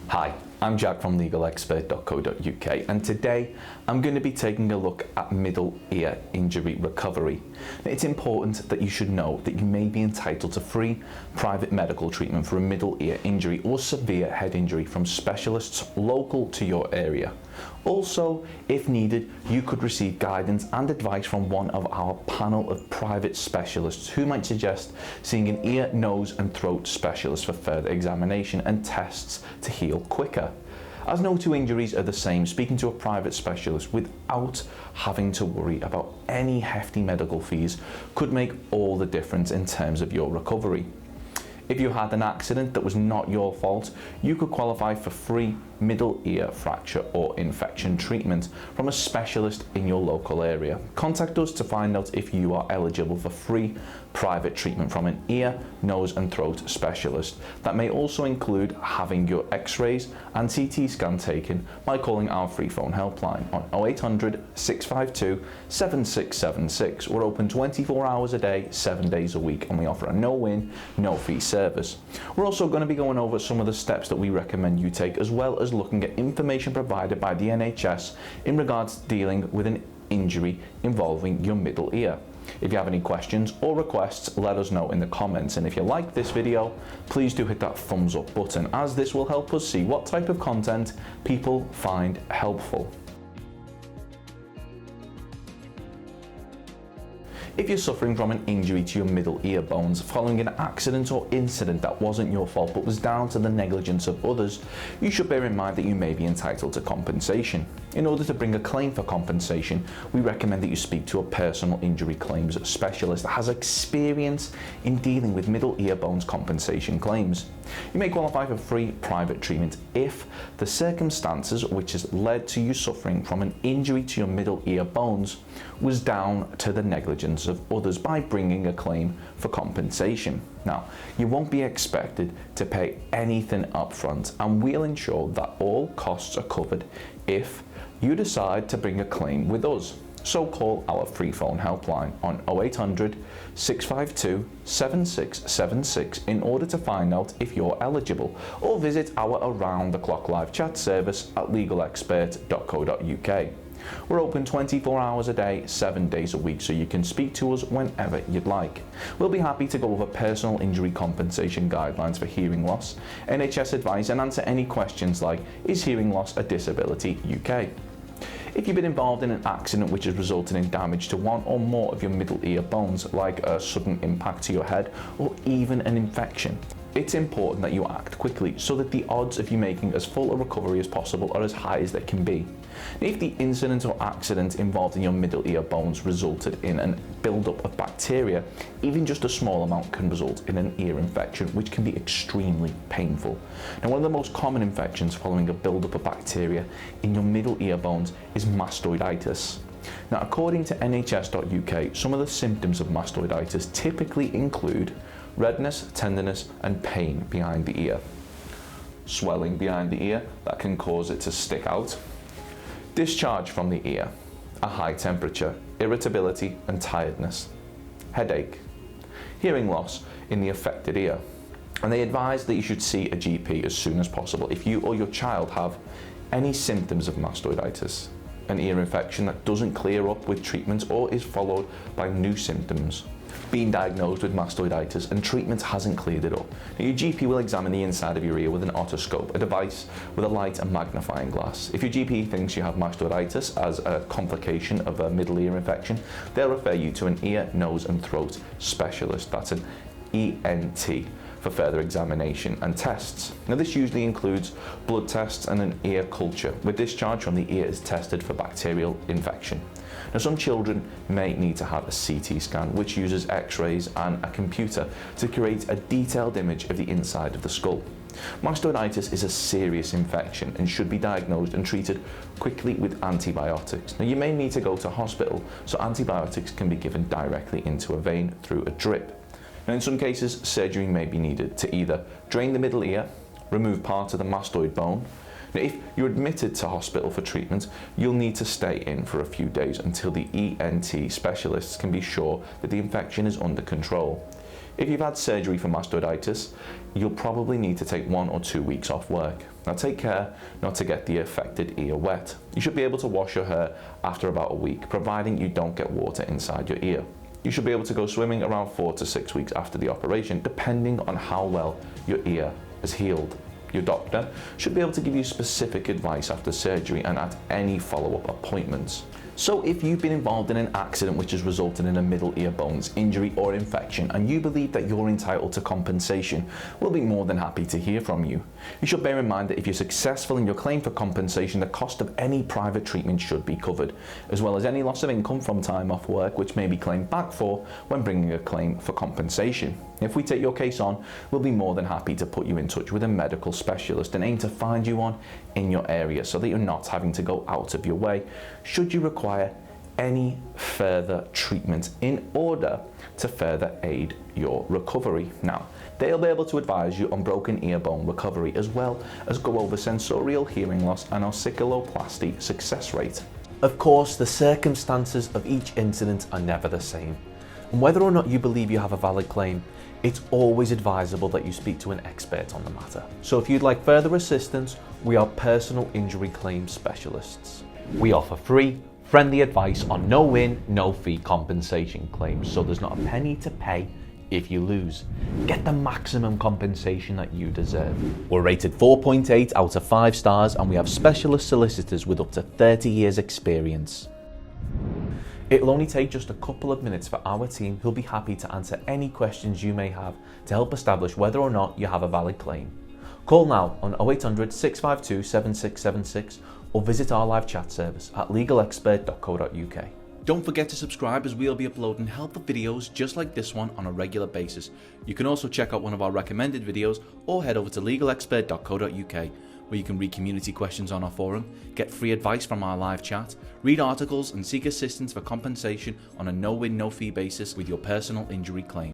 Hi, I'm Jack from legalexpert.co.uk, and today I'm going to be taking a look at middle ear injury recovery. Now, it's important that you should know that you may be entitled to free private medical treatment for a middle ear injury or severe head injury from specialists local to your area. Also, if needed, you could receive guidance and advice from one of our panel of private specialists who might suggest seeing an ear, nose and throat specialist for further examination and tests to heal quicker. As no two injuries are the same, speaking to a private specialist without having to worry about any hefty medical fees could make all the difference in terms of your recovery. If you had an accident that was not your fault, you could qualify for free middle ear fracture or infection treatment from a specialist in your local area. Contact us to find out if you are eligible for free private treatment from an ear, nose and throat specialist. That may also include having your x-rays and CT scan taken by calling our free phone helpline on 0800 652 7676. We're open 24 hours a day, 7 days a week, and we offer a no-win, no-fee service. We're also going to be going over some of the steps that we recommend you take, as well as looking at information provided by the NHS in regards to dealing with an injury involving your middle ear. If you have any questions or requests, let us know in the comments, and if you like this video, please do hit that thumbs up button, as this will help us see what type of content people find helpful. If you're suffering from an injury to your middle ear bones following an accident or incident that wasn't your fault but was down to the negligence of others, you should bear in mind that you may be entitled to compensation. In order to bring a claim for compensation, we recommend that you speak to a personal injury claims specialist that has experience in dealing with middle ear bones compensation claims. You may qualify for free private treatment if the circumstances which has led to you suffering from an injury to your middle ear bones was down to the negligence of others by bringing a claim for compensation. Now, you won't be expected to pay anything upfront, and we'll ensure that all costs are covered if you decide to bring a claim with us. So call our free phone helpline on 0800 652 7676 in order to find out if you're eligible, or visit our around-the-clock live chat service at legalexpert.co.uk. We're open 24 hours a day, 7 days a week, so you can speak to us whenever you'd like. We'll be happy to go over personal injury compensation guidelines for hearing loss, NHS advice, and answer any questions like, is hearing loss a disability UK? If you've been involved in an accident which has resulted in damage to one or more of your middle ear bones, like a sudden impact to your head or even an infection, it's important that you act quickly so that the odds of you making as full a recovery as possible are as high as they can be. If the incident or accident involved in your middle ear bones resulted in a buildup of bacteria, even just a small amount can result in an ear infection, which can be extremely painful. Now, one of the most common infections following a buildup of bacteria in your middle ear bones is mastoiditis. Now, according to NHS.uk, some of the symptoms of mastoiditis typically include redness, tenderness and pain behind the ear, swelling behind the ear that can cause it to stick out, discharge from the ear, a high temperature, irritability and tiredness, headache, hearing loss in the affected ear. And they advise that you should see a GP as soon as possible if you or your child have any symptoms of mastoiditis, an ear infection that doesn't clear up with treatment or is followed by new symptoms, being diagnosed with mastoiditis and treatment hasn't cleared it up. Now, your GP will examine the inside of your ear with an otoscope, a device with a light and magnifying glass. If your GP thinks you have mastoiditis as a complication of a middle ear infection, they'll refer you to an ear, nose and throat specialist, that's an ENT, for further examination and tests. Now, this usually includes blood tests and an ear culture, where discharge from the ear is tested for bacterial infection. Now, some children may need to have a CT scan, which uses x-rays and a computer to create a detailed image of the inside of the skull. Mastoiditis is a serious infection and should be diagnosed and treated quickly with antibiotics. Now, you may need to go to hospital, so antibiotics can be given directly into a vein through a drip. Now, in some cases, surgery may be needed to either drain the middle ear, remove part of the mastoid bone. Now, if you're admitted to hospital for treatment, you'll need to stay in for a few days until the ENT specialists can be sure that the infection is under control. If you've had surgery for mastoiditis, you'll probably need to take 1 or 2 weeks off work. Now take care not to get the affected ear wet. You should be able to wash your hair after about a week, providing you don't get water inside your ear. You should be able to go swimming around 4 to 6 weeks after the operation, depending on how well your ear has healed. Your doctor should be able to give you specific advice after surgery and at any follow-up appointments. So if you've been involved in an accident which has resulted in a middle ear bones injury or infection and you believe that you're entitled to compensation, we'll be more than happy to hear from you. You should bear in mind that if you're successful in your claim for compensation, the cost of any private treatment should be covered, as well as any loss of income from time off work which may be claimed back for when bringing a claim for compensation. If we take your case on, we'll be more than happy to put you in touch with a medical specialist and aim to find you one in your area so that you're not having to go out of your way should you require any further treatment in order to further aid your recovery. Now, they'll be able to advise you on broken ear bone recovery as well as go over sensorial hearing loss and ossiculoplasty success rate. Of course, the circumstances of each incident are never the same, and whether or not you believe you have a valid claim, it's always advisable that you speak to an expert on the matter. So if you'd like further assistance, we are personal injury claim specialists. We offer free, friendly advice on no-win, no-fee compensation claims, so there's not a penny to pay if you lose. Get the maximum compensation that you deserve. We're rated 4.8 out of 5 stars and we have specialist solicitors with up to 30 years experience. It'll only take just a couple of minutes for our team who'll be happy to answer any questions you may have to help establish whether or not you have a valid claim. Call now on 0800 652 7676 or visit our live chat service at legalexpert.co.uk. Don't forget to subscribe as we'll be uploading helpful videos just like this one on a regular basis. You can also check out one of our recommended videos or head over to legalexpert.co.uk where you can read community questions on our forum, get free advice from our live chat, read articles and seek assistance for compensation on a no-win, no-fee basis with your personal injury claim.